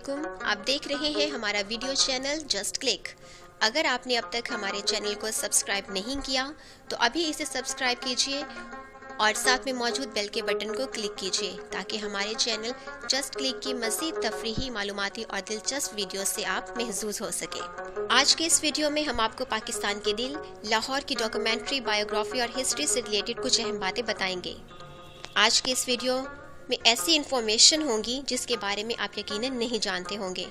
علیکم، آپ دیکھ رہے ہیں ہمارا ویڈیو چینل جسٹ کلک۔ اگر آپ نے اب تک ہمارے چینل کو سبسکرائب نہیں کیا تو ابھی اسے سبسکرائب کیجئے اور ساتھ میں موجود بیل کے بٹن کو کلک کیجئے تاکہ ہمارے چینل جسٹ کلک کی مزید تفریحی، معلوماتی اور دلچسپ ویڈیو سے آپ محظوظ ہو سکے۔ آج کے اس ویڈیو میں ہم آپ کو پاکستان کے دل لاہور کی ڈاکومنٹری، بایوگرافی اور ہسٹری سے ریلیٹڈ کچھ اہم باتیں بتائیں گے۔ آج کے اس ویڈیو میں ایسی انفارمیشن ہوں گی جس کے بارے میں آپ یقیناً نہیں جانتے ہوں گے،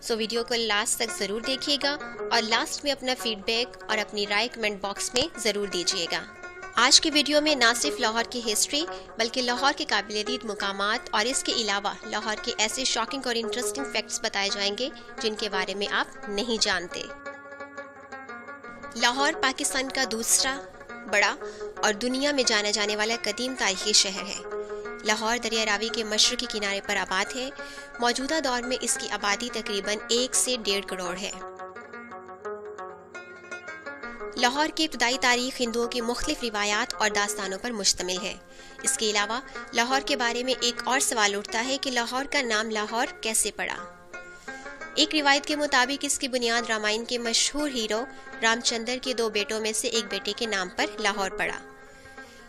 سو ویڈیو کو لاسٹ تک ضرور دیکھیے گا اور لاسٹ میں اپنا فیڈ بیک اور اپنی رائے کمنٹ باکس میں ضرور دیجیے گا۔ آج کی ویڈیو میں نہ صرف لاہور کی ہسٹری بلکہ لاہور کے قابل دید مقامات اور اس کے علاوہ لاہور کے ایسے شاکنگ اور انٹرسٹنگ فیکٹس بتائے جائیں گے جن کے بارے میں آپ نہیں جانتے۔ لاہور پاکستان کا دوسرا بڑا اور دنیا میں جانا جانے والا قدیم تاریخی شہر ہے۔ لاہور دریا راوی کے مشرقی کنارے پر آباد ہے۔ موجودہ دور میں اس کی آبادی تقریباً 1 سے 1.5 کروڑ ہے۔ لاہور کی ابتدائی تاریخ ہندوؤں کی مختلف روایات اور داستانوں پر مشتمل ہے۔ اس کے علاوہ لاہور کے بارے میں ایک اور سوال اٹھتا ہے کہ لاہور کا نام لاہور کیسے پڑا؟ ایک روایت کے مطابق اس کی بنیاد رامائن کے مشہور ہیرو رام چندر کے 2 بیٹوں میں سے ایک بیٹے کے نام پر لاہور پڑا۔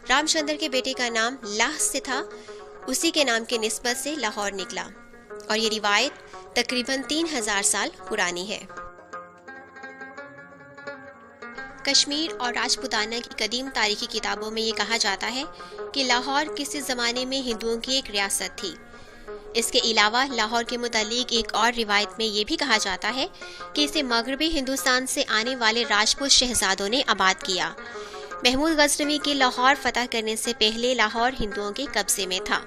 رام چندر کے بیٹے کا نام لاہ سے تھا، اسی کے نام کے نسبت سے لاہور نکلا اور یہ روایت تقریباً 3000 سال پرانی ہے۔ کشمیر اور راجپوتانہ کی قدیم تاریخی کتابوں میں یہ کہا جاتا ہے کہ لاہور کسی زمانے میں ہندوؤں کی ایک ریاست تھی۔ اس کے علاوہ لاہور کے متعلق ایک اور روایت میں یہ بھی کہا جاتا ہے کہ اسے مغربی ہندوستان سے آنے والے راجپوت شہزادوں نے آباد کیا۔ محمود غزنوی کے لاہور فتح کرنے سے پہلے لاہور ہندوؤں کے قبضے میں تھا۔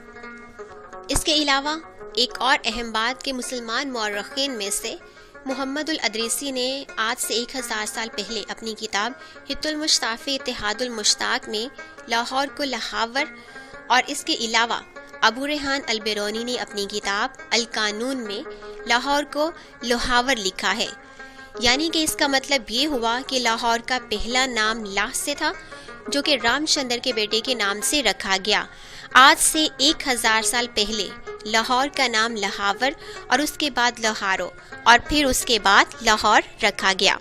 اس کے علاوہ ایک اور اہم بات کہ مسلمان مورخین میں سے محمد الادریسی نے آج سے 1000 سال پہلے اپنی کتاب حت المشتاق اتحاد المشتاق میں لاہور کو لہاور اور اس کے علاوہ ابو ریحان البیرونی نے اپنی کتاب القانون میں لاہور کو لوہاور لکھا ہے، یعنی کہ اس کا مطلب یہ ہوا کہ لاہور کا پہلا نام لاہ سے تھا جو کہ رام چندر کے بیٹے کے نام سے رکھا گیا۔ آج سے 1000 سال پہلے لاہور کا نام لہاور اور اس کے بعد لوہارو اور پھر اس کے بعد لاہور رکھا گیا،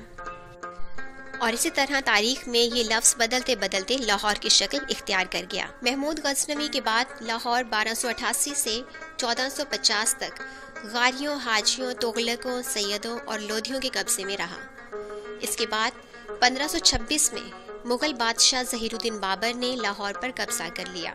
اور اسی طرح تاریخ میں یہ لفظ بدلتے بدلتے لاہور کی شکل اختیار کر گیا۔ محمود غزنوی کے بعد لاہور 1288 سے 1450 تک غاریوں، حاجیوں، تغلقوں، سیدوں اور لودھیوں کے قبضے میں رہا۔ اس کے بعد 1526 میں مغل بادشاہ ظہیر الدین بابر نے لاہور پر قبضہ کر لیا۔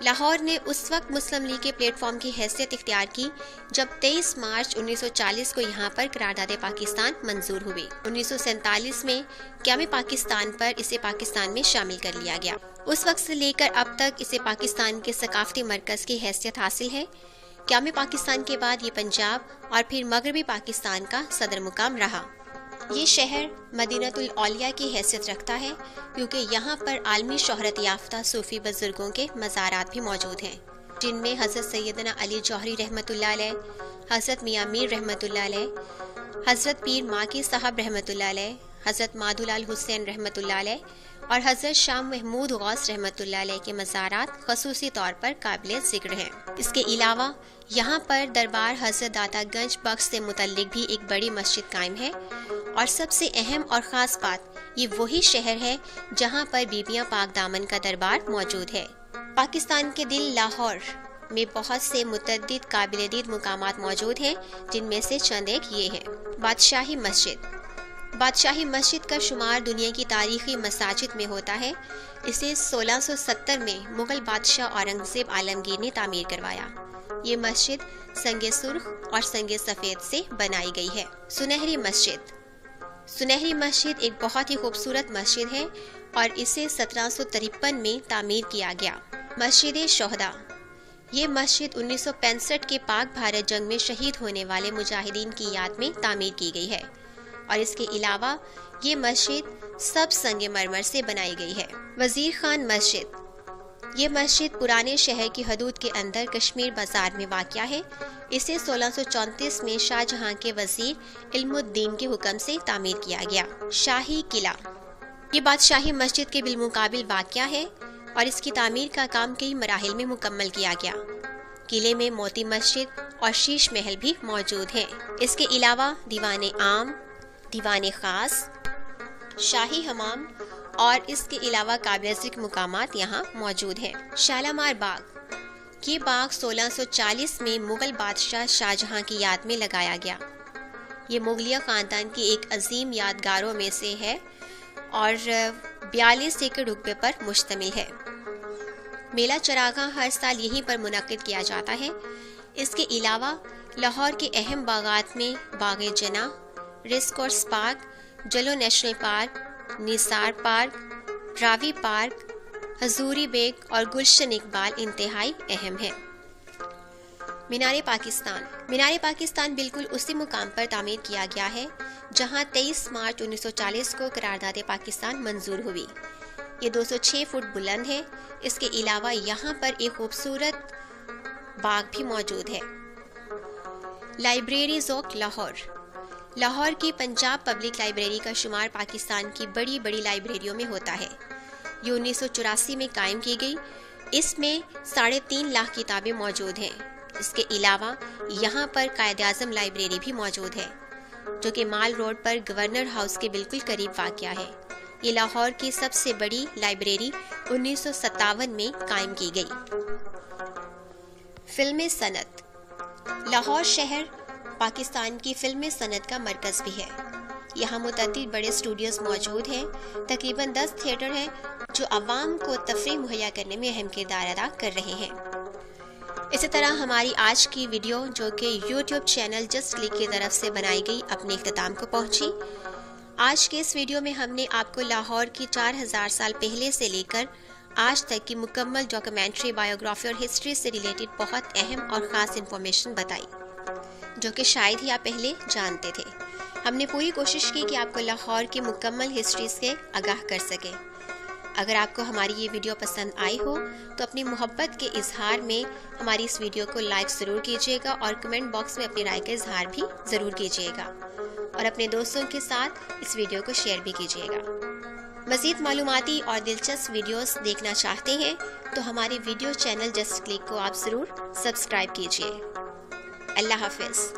لاہور نے اس وقت مسلم لیگ کے پلیٹ فارم کی حیثیت اختیار کی جب 23 مارچ 1940 کو یہاں پر قرارداد پاکستان منظور ہوئی۔ 1947 میں قیام پاکستان پر اسے پاکستان میں شامل کر لیا گیا۔ اس وقت سے لے کر اب تک اسے پاکستان کے ثقافتی مرکز کی حیثیت حاصل ہے۔ قیام پاکستان کے بعد یہ پنجاب اور پھر مغربی پاکستان کا صدر مقام رہا۔ یہ شہر مدینۃ الاولیاء کی حیثیت رکھتا ہے کیونکہ یہاں پر عالمی شہرت یافتہ صوفی بزرگوں کے مزارات بھی موجود ہیں، جن میں حضرت سیدنا علی جوہری رحمۃ اللہ علیہ، حضرت میاں میر رحمۃ اللہ علیہ، حضرت پیر ماکی صاحب رحمۃ اللہ علیہ، حضرت مادولال حسین رحمۃ اللہ علیہ اور حضرت شاہ محمود غوث رحمۃ اللہ علیہ کے مزارات خصوصی طور پر قابل ذکر ہیں۔ اس کے علاوہ یہاں پر دربار حضرت داتا گنج بخش سے متعلق بھی ایک بڑی مسجد قائم ہے، اور سب سے اہم اور خاص بات یہ وہی شہر ہے جہاں پر بیبیاں پاک دامن کا دربار موجود ہے۔ پاکستان کے دل لاہور میں بہت سے متعدد قابل دید مقامات موجود ہیں، جن میں سے چند ایک یہ ہیں۔ بادشاہی مسجد۔ بادشاہی مسجد کا شمار دنیا کی تاریخی مساجد میں ہوتا ہے۔ اسے 1670 میں مغل بادشاہ اورنگزیب عالمگیر نے تعمیر کروایا۔ یہ مسجد سنگ سرخ اور سنگ سفید سے بنائی گئی ہے۔ سنہری مسجد۔ سنہری مسجد ایک بہت ہی خوبصورت مسجد ہے اور اسے 1753 میں تعمیر کیا گیا۔ مسجد شہداء۔ یہ مسجد 1965 کے پاک بھارت جنگ میں شہید ہونے والے مجاہدین کی یاد میں تعمیر کی گئی ہے، اور اس کے علاوہ یہ مسجد سب سنگ مرمر سے بنائی گئی ہے۔ وزیر خان مسجد۔ یہ مسجد پرانے شہر کی حدود کے اندر کشمیر بازار میں واقع ہے۔ اسے 1634 میں شاہ جہاں کے وزیر علم الدین کے حکم سے تعمیر کیا گیا۔ شاہی قلعہ۔ یہ بادشاہی مسجد کے بالمقابل واقع ہے اور اس کی تعمیر کا کام کئی مراحل میں مکمل کیا گیا۔ قلعے میں موتی مسجد اور شیش محل بھی موجود ہیں۔ اس کے علاوہ دیوان عام، دیوان خاص، شاہی حمام اور اس کے علاوہ قابل ذکر مقامات یہاں موجود ہیں۔ شالامار باغ، یہ باغ 1640 میں مغل بادشاہ شاہجہاں کی یاد میں لگایا گیا۔ یہ مغلیہ خاندان کی ایک عظیم یادگاروں میں سے ہے اور 42 ایکڑ رقبے پر مشتمل ہے۔ میلہ چراغاں ہر سال یہیں پر منعقد کیا جاتا ہے۔ اس کے علاوہ لاہور کے اہم باغات میں باغ جناح، ریس کورس پارک، جلو نیشنل پارک، نثار پارک، راوی پارک، حضوری بیگ اور گلشن اقبال انتہائی اہم ہے۔ مینار پاکستان، مینار پاکستان بالکل اسی مقام پر تعمیر کیا گیا ہے جہاں 23 مارچ 1940 کو قرارداد پاکستان منظور ہوئی۔ یہ 206 فٹ بلند ہے۔ اس کے علاوہ یہاں پر ایک خوبصورت باغ بھی موجود ہے۔ لائبریری ذوق لاہور، لاہور کی پنجاب پبلک لائبریری کا شمار پاکستان کی بڑی بڑی لائبریریوں میں ہوتا ہے۔ یہ 1984 میں قائم کی گئی۔ اس میں 3.5 لاکھ کتابیں موجود ہیں۔ اس کے علاوہ یہاں پر قائد اعظم لائبریری بھی موجود ہے جو کہ مال روڈ پر گورنر ہاؤس کے بالکل قریب واقع ہے۔ یہ لاہور کی سب سے بڑی لائبریری 1957 میں قائم کی گئی۔ فلمی صنعت، لاہور شہر پاکستان کی فلمی صنعت کا مرکز بھی ہے۔ یہاں متعدد بڑے اسٹوڈیوز موجود ہیں۔ تقریباً 10 تھیٹر ہیں جو عوام کو تفریح مہیا کرنے میں اہم کردار ادا کر رہے ہیں۔ اسی طرح ہماری آج کی ویڈیو جو کہ یوٹیوب چینل جسٹ کلک کی طرف سے بنائی گئی اپنے اختتام کو پہنچی۔ آج کے اس ویڈیو میں ہم نے آپ کو لاہور کی 4000 سال پہلے سے لے کر آج تک کی مکمل ڈاکیومنٹری، بایوگرافی اور ہسٹری سے ریلیٹڈ بہت اہم اور خاص انفارمیشن بتائی جو کہ شاید ہی آپ پہلے جانتے تھے۔ ہم نے پوری کوشش کی کہ آپ کو لاہور کی مکمل ہسٹری سے آگاہ کر سکیں۔ اگر آپ کو ہماری یہ ویڈیو پسند آئی ہو تو اپنی محبت کے اظہار میں ہماری اس ویڈیو کو لائک ضرور کیجیے گا اور کمنٹ باکس میں اپنی رائے کا اظہار بھی ضرور کیجیے گا اور اپنے دوستوں کے ساتھ اس ویڈیو کو شیئر بھی کیجیے گا۔ مزید معلوماتی اور دلچسپ ویڈیوز دیکھنا چاہتے ہیں تو ہمارے ویڈیو چینل جسٹ کلک کو آپ ضرور سبسکرائب کیجیے۔ اللہ حافظ۔